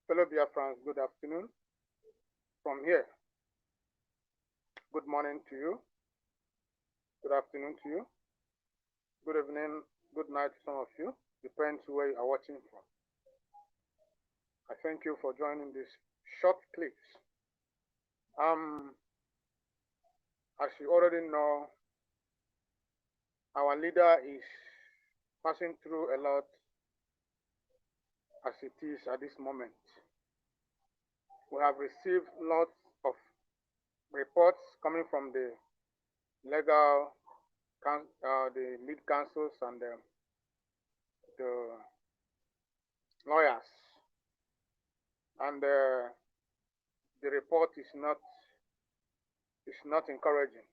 Fellow Biafrans, good afternoon from here. Good morning to you. Good afternoon to you. Good evening, good night to some of you. Depends where you are watching from. I thank you for joining these short clips. As you already know, our leader is passing through a lot as it is at this moment. We have received lots of reports coming from the legal, the lead counsels and the lawyers, and the report is not encouraging.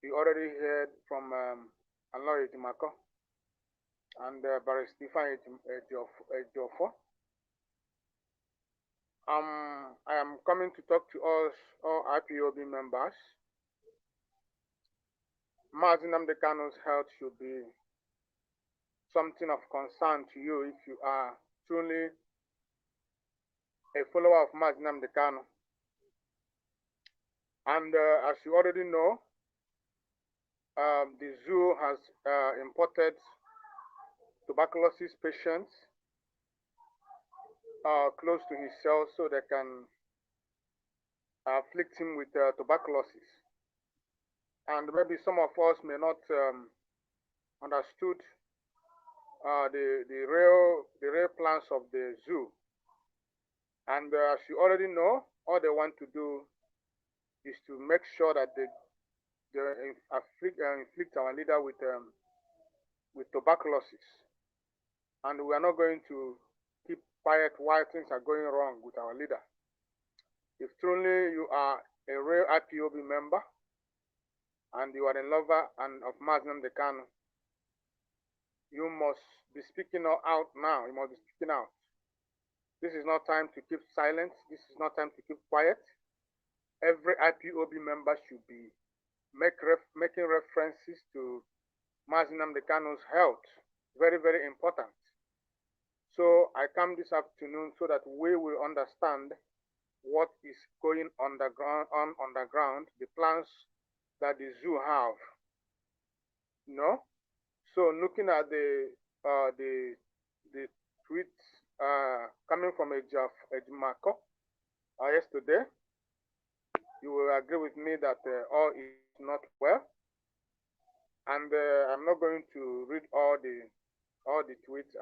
We already heard from Aloy Dimako and Barrister Stephen Ejiofor. I am coming to talk to us, all IPOB members. Mazi Nnamdi Kanu's health should be something of concern to you if you are truly a follower of Mazi Nnamdi Kanu. And as you already know, the zoo has imported tuberculosis patients close to his cell so they can afflict him with tuberculosis. And maybe some of us may not understood the real plans of the zoo. And as you already know, all they want to do is to make sure that they inflict our leader with tuberculosis. And we are not going to keep quiet while things are going wrong with our leader. If truly you are a real IPOB member and you are a lover of Mazi Nnamdi Kanu, you must be speaking out now. You must be speaking out. This is not time to keep silent. This is not time to keep quiet. Every IPOB member should be making references to Mazi Nnamdi Kanu's health. Very, very important. So I come this afternoon so that we will understand what is going on the ground, the plans that the zoo have. So looking at the tweets coming from Ejimako yesterday, you will agree with me that all is not well. And I'm not going to read all the tweets.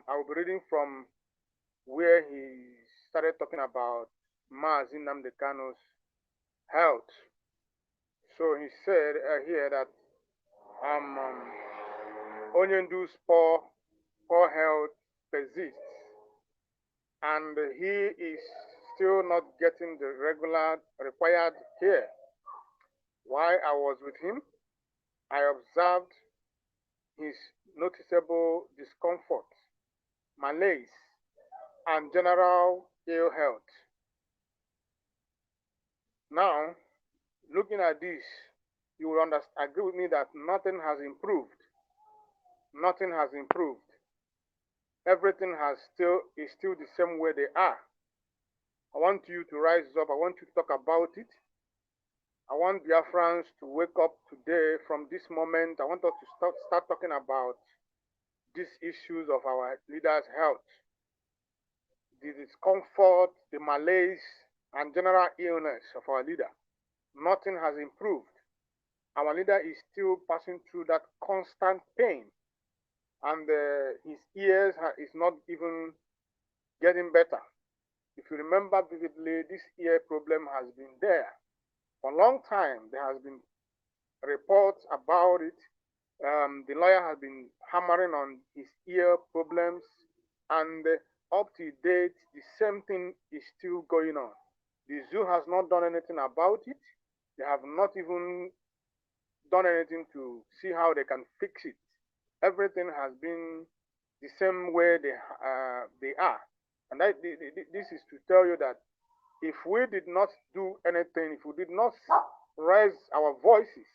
I'll be reading from where he started talking about Mazi Nnamdi Kanu's health. So he said here that Onyendu's poor health persists, and he is still not getting the required care. While I was with him, I observed his noticeable discomfort, malaise, and general ill health. Now, looking at this, you will agree with me that nothing has improved. Nothing has improved. Everything is still the same way they are. I want you to rise up. I want you to talk about it. I want Biafrans to wake up today from this moment. I want us to start talking about these issues of our leader's health. The discomfort, the malaise, and general illness of our leader. Nothing has improved. Our leader is still passing through that constant pain. And his ears is not even getting better. If you remember vividly, this ear problem has been there. For a long time, there has been reports about it. The lawyer has been hammering on his ear problems, and up to date, the same thing is still going on. The zoo has not done anything about it. They have not even done anything to see how they can fix it. Everything has been the same way they are. And this is to tell you that if we did not do anything, if we did not raise our voices,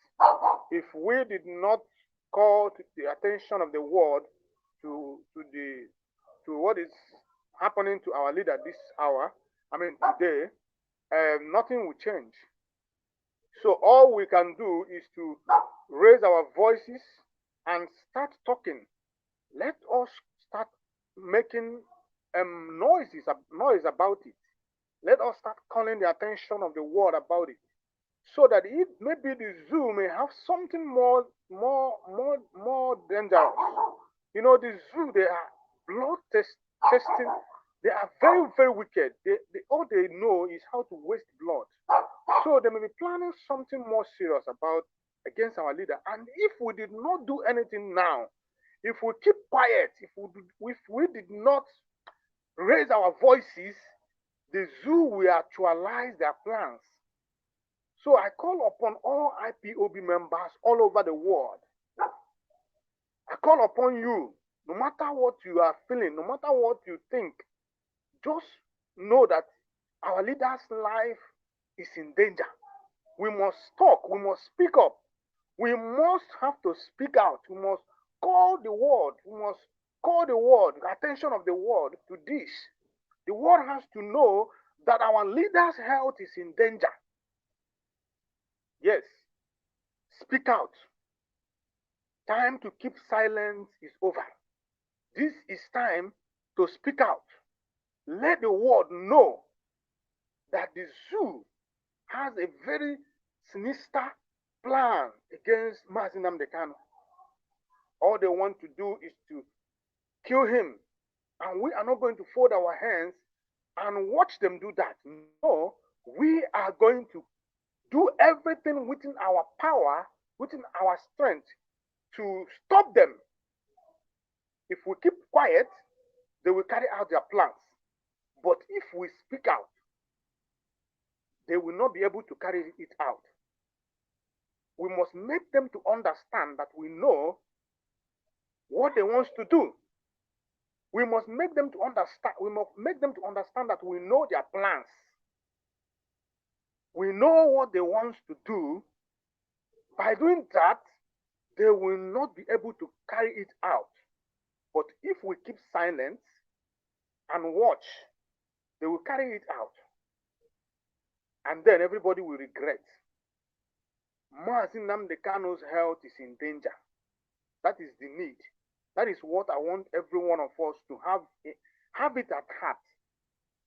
if we did not call the attention of the world to what is happening to our leader this hour, today, nothing will change. So all we can do is to raise our voices and start talking. Let us start making noise about it. Let us start calling the attention of the world about it, so that if maybe the zoo may have something more dangerous. You know, the zoo, they are testing. They are very, very wicked. All they know is how to waste blood. So they may be planning something more serious against our leader. And if we did not do anything now, if we keep quiet, if we did not raise our voices, the zoo will actualize their plans. So I call upon all IPOB members all over the world. I call upon you, no matter what you are feeling, no matter what you think, just know that our leader's life is in danger. We must talk, we must speak up. We must have to speak out. We must call the world. We must call the world, the attention of the world to this. The world has to know that our leader's health is in danger. Yes, speak out. Time to keep silence is over. This is time to speak out. Let the world know that the zoo has a very sinister plan against Mazi Nnamdi Kanu. All they want to do is to kill him. And we are not going to fold our hands and watch them do that. No, we are going to do everything within our power, within our strength, to stop them. If we keep quiet, they will carry out their plans. But if we speak out, they will not be able to carry it out. We must make them to understand that we know what they want to do. We must make them to understand. We must make them to understand that we know their plans. We know what they want to do. By doing that, they will not be able to carry it out. But if we keep silent and watch, they will carry it out. And then everybody will regret. Mazi Nnamdi Kanu's health is in danger. That is the need. That is what I want every one of us to have it at heart.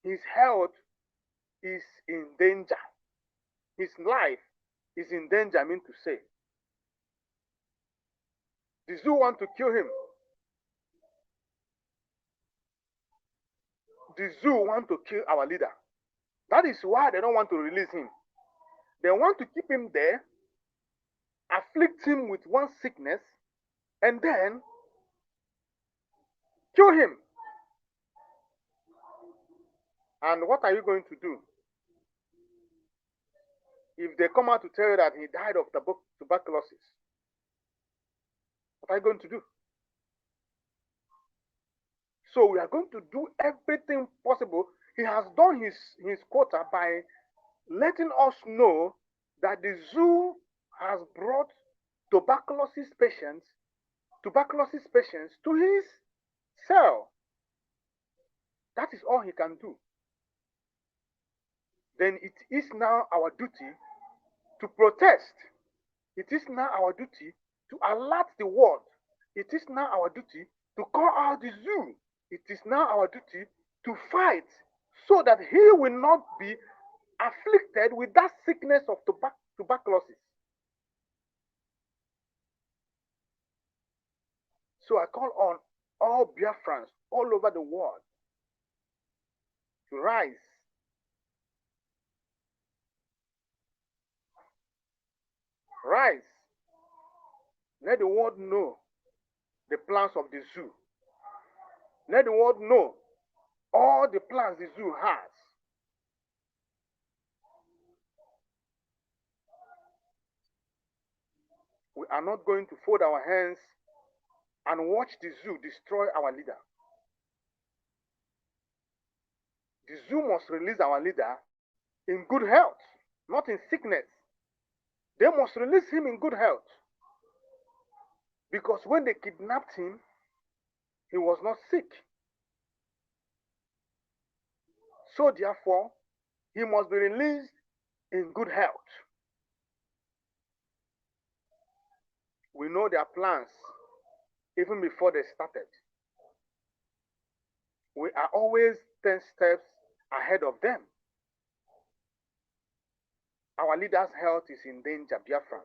His health is in danger. His life is in danger, I mean to say. The zoo want to kill him. The zoo want to kill our leader. That is why they don't want to release him. They want to keep him there, afflict him with one sickness, and then kill him. And what are you going to do if they come out to tell you that he died of tuberculosis? What are you going to do? So we are going to do everything possible. He has done his quota by letting us know that the zoo has brought tuberculosis patients to his cell. That is all he can do. Then it is now our duty to protest. It is now our duty to alert the world. It is now our duty to call out the zoo. It is now our duty to fight so that he will not be afflicted with that sickness of tuberculosis. So I call on all Biafrans all over the world to rise. Rise. Let the world know the plans of the zoo. Let the world know all the plans the zoo has. We are not going to fold our hands and watch the zoo destroy our leader. The zoo must release our leader in good health, not in sickness. They must release him in good health. Because when they kidnapped him, he was not sick. So therefore, he must be released in good health. We know their plans even before they started. We are always 10 steps ahead of them. Our leader's health is in danger, dear friends.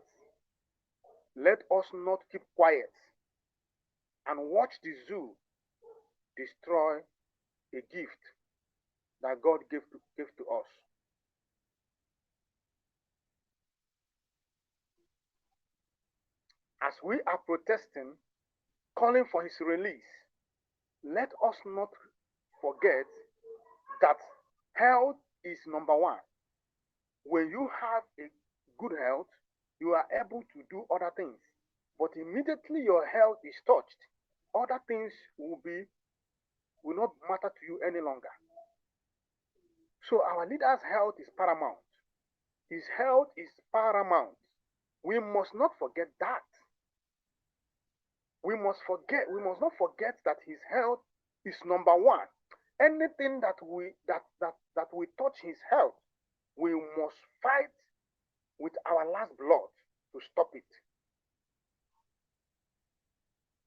Let us not keep quiet and watch the zoo destroy a gift that God gave to us. As we are protesting, calling for his release, let us not forget that health is number one. When you have a good health, you are able to do other things. But immediately your health is touched, other things will not matter to you any longer. So our leader's health is paramount. His health is paramount. We must not forget that. We must not forget that his health is number one. Anything that we touch his health, we must fight with our last blood to stop it.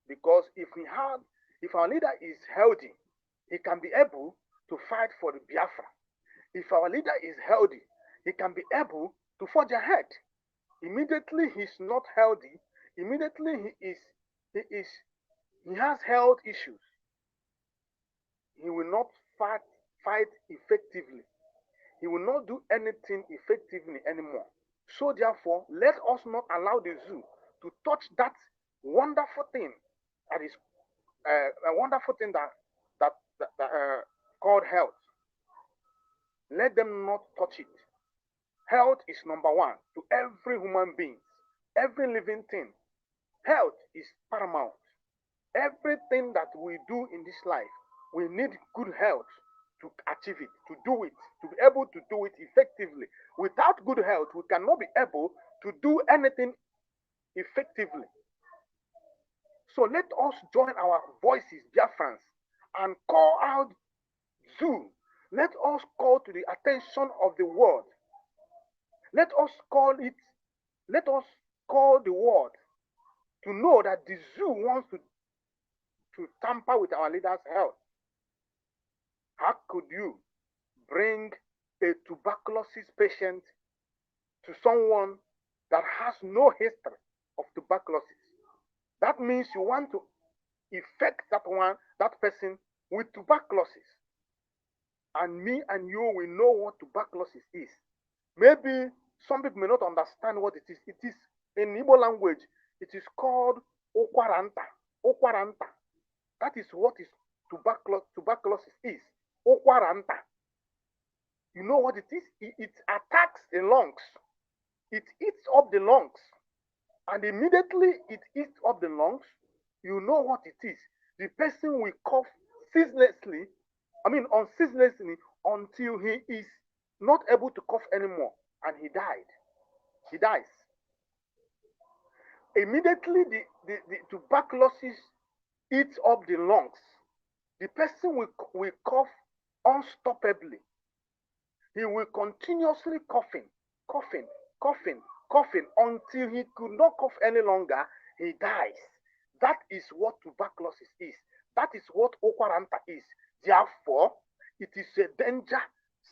Because if our leader is healthy, he can be able to fight for the Biafra. If our leader is healthy, he can be able to forge ahead. Immediately he's not healthy, immediately he has health issues. He will not fight effectively. He will not do anything effectively anymore. So therefore, let us not allow the zoo to touch that wonderful thing that is a wonderful thing that called health. Let them not touch it. Health is number one to every human being, every living thing. Health is paramount. Everything that we do in this life, we need good health to achieve it, to do it, to be able to do it effectively. Without good health, we cannot be able to do anything effectively. So let us join our voices, dear friends, and call out zoo. Let us call to the attention of the world. Let us call the world to know that the zoo wants to tamper with our leaders' health. How could you bring a tuberculosis patient to someone that has no history of tuberculosis? That means you want to infect that person with tuberculosis. And me and you, we know what tuberculosis is. Maybe some people may not understand what it is. It is in Igbo language, it is called okwaranta. Okwaranta. That is what is tuberculosis is. Okwaranta. You know what it is? It attacks the lungs. It eats up the lungs. And immediately it eats up the lungs, you know what it is. The person will cough unceaselessly until he is not able to cough anymore and he died. He dies. Immediately the tuberculosis eats up the lungs. The person will cough unstoppably. He will continuously coughing until he could not cough any longer. He dies. That is what tuberculosis is. That is what okwaranta is. Therefore, it is a danger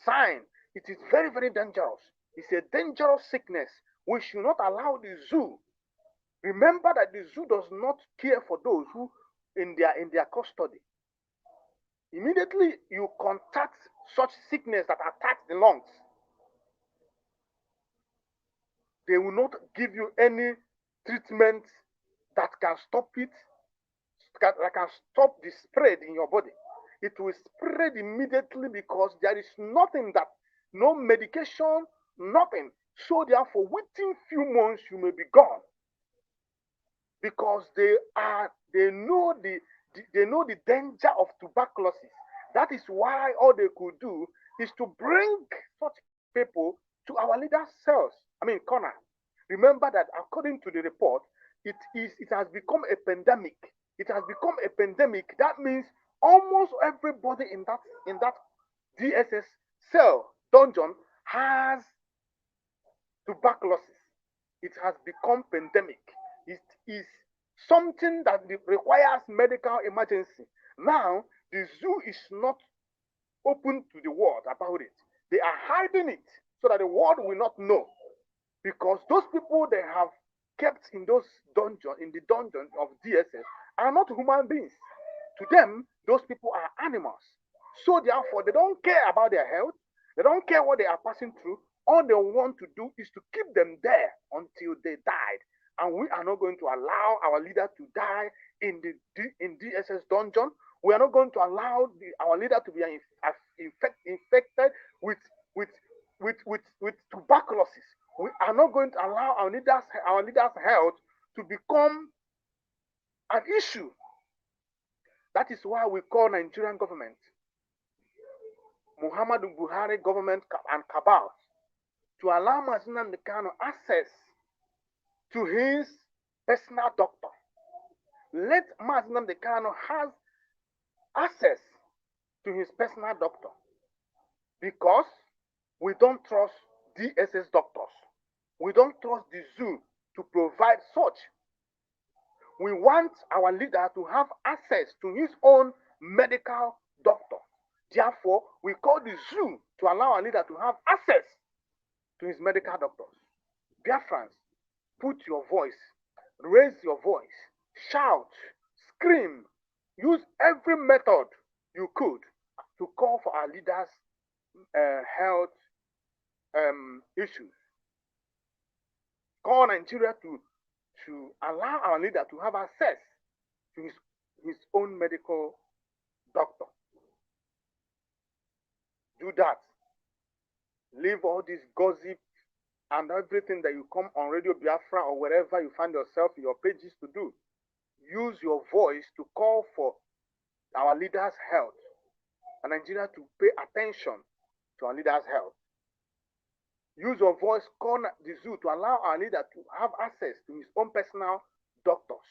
sign. It is very, very dangerous. It's a dangerous sickness. We should not allow the zoo. Remember that the zoo does not care for those who in their custody. Immediately you contact such sickness that attacks the lungs, they will not give you any treatment that can stop it, that can stop the spread in your body. It will spread immediately because there is no medication, nothing. So therefore, within few months you may be gone, because they know the danger of tuberculosis. That is why all they could do is to bring such people to our leaders' cells. Corner. Remember that according to the report, it has become a pandemic. It has become a pandemic. That means almost everybody in that DSS cell dungeon has tuberculosis. It has become pandemic. It is something that requires medical emergency. Now, the zoo is not open to the world about it. They are hiding it so that the world will not know. Because those people they have kept in those dungeons, in the dungeon of DSS, are not human beings. To them, those people are animals. So therefore, they don't care about their health. They don't care what they are passing through. All they want to do is to keep them there until they died. And we are not going to allow our leader to die in the in DSS dungeon. We are not going to allow our leader to be infected with with with tuberculosis. We are not going to allow our leaders' health to become an issue. That is why we call Nigerian government, Muhammadu Buhari government and cabal, to allow Mazina Nkano access to his personal doctor. Let Mazina Nkano have access to his personal doctor because we don't trust DSS doctors. We don't trust the zoo to provide such. We want our leader to have access to his own medical doctor. Therefore, we call the zoo to allow our leader to have access to his medical doctors. Biafrans, put your voice, raise your voice, shout, scream, use every method you could to call for our leaders' health issues. Call Nigeria to allow our leader to have access to his own medical doctor. Do that. Leave all this gossip and everything that you come on Radio Biafra or wherever you find yourself in your pages to do. Use your voice to call for our leaders' health and Nigeria to pay attention to our leaders' health. Use your voice, call the zoo to allow our leader to have access to his own personal doctors.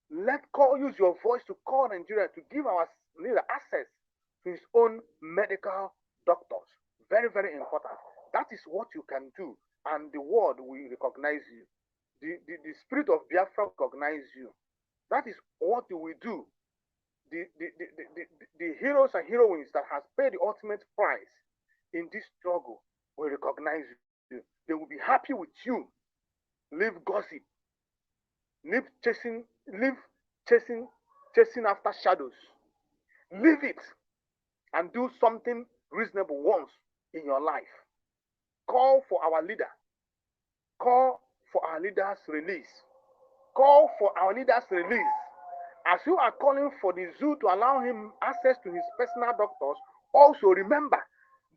Use your voice to call Nigeria to give our leader access to his own medical doctors. Very, very important. That is what you can do, and the world will recognize you. The spirit of Biafra will recognize you. That is what you will do. The heroes and heroines that has paid the ultimate price in this struggle will recognize you. They will be happy with you. Leave gossip. Leave chasing after shadows. Leave it and do something reasonable once in your life. Call for our leader. Call for our leader's release. Call for our leader's release. As you are calling for the zoo to allow him access to his personal doctors, also remember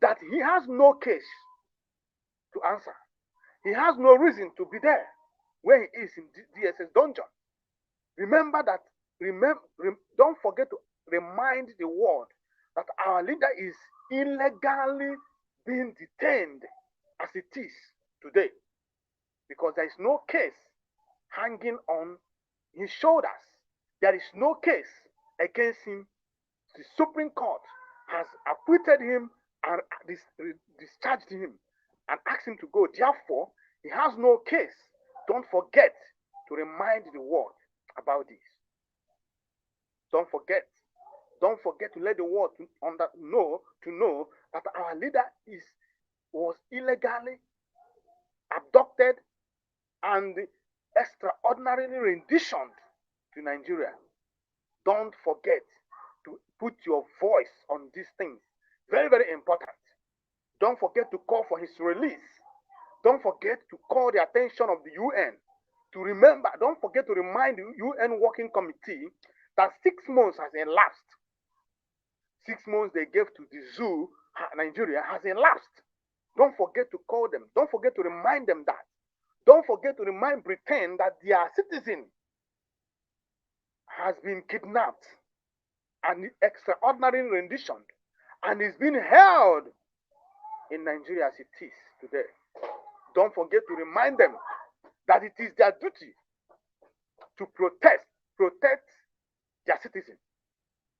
that he has no case to answer. He has no reason to be there where he is in DSS dungeon. Remember that, don't forget to remind the world that our leader is illegally being detained as it is today because there is no case hanging on his shoulders. There is no case against him. The Supreme Court has acquitted him and discharged him and asked him to go. Therefore, he has no case. Don't forget to remind the world about this. Don't forget. Don't forget to let the world know that our leader was illegally abducted and extraordinarily renditioned to Nigeria. Don't forget to put your voice on these things. Very, very important. Don't forget to call for his release. Don't forget to call the attention of the UN. Don't forget to remind the UN Working Committee that 6 months has elapsed. 6 months they gave to the zoo, Nigeria, has elapsed. Don't forget to call them. Don't forget to remind them that. Don't forget to remind Britain that their citizen has been kidnapped and extraordinarily renditioned and is being held in Nigeria as it is today. Don't forget to remind them that it is their duty to protect their citizens.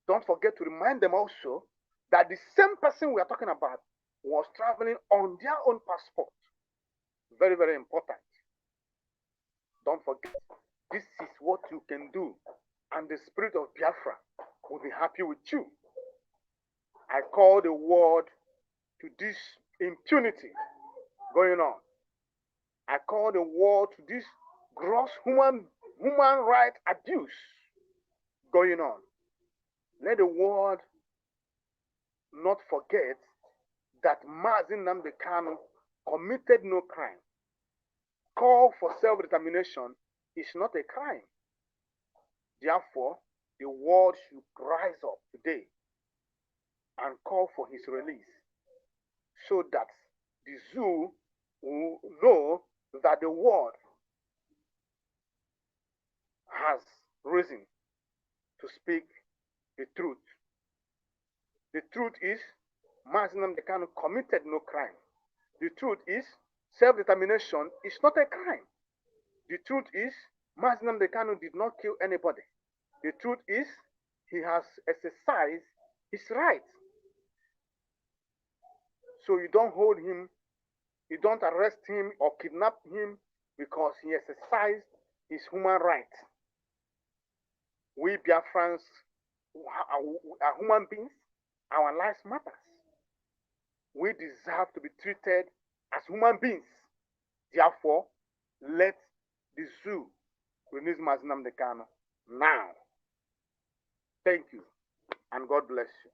Don't forget to remind them also that the same person we are talking about was traveling on their own passport. Very, very important. Don't forget, this is what you can do, and the spirit of Biafra will be happy with you. I call the world to this impunity going on. I call the world to this gross human right abuse going on. Let the world not forget that Mazi Nnamdi Kanu committed no crime. Call for self-determination is not a crime. Therefore, the world should rise up today and call for his release so that the zoo will know that the world has risen to speak the truth. The truth is, Mazi Nnamdi Kanu committed no crime. The truth is, self-determination is not a crime. The truth is, Mazi Nnamdi Kanu did not kill anybody. The truth is, he has exercised his right. So you don't hold him, you don't arrest him or kidnap him because he exercised his human right. We Biafrans are human beings. Our lives matter. We deserve to be treated as human beings. Therefore, let the zoo release Mazi Nnamdi Kanu now. Thank you, and God bless you.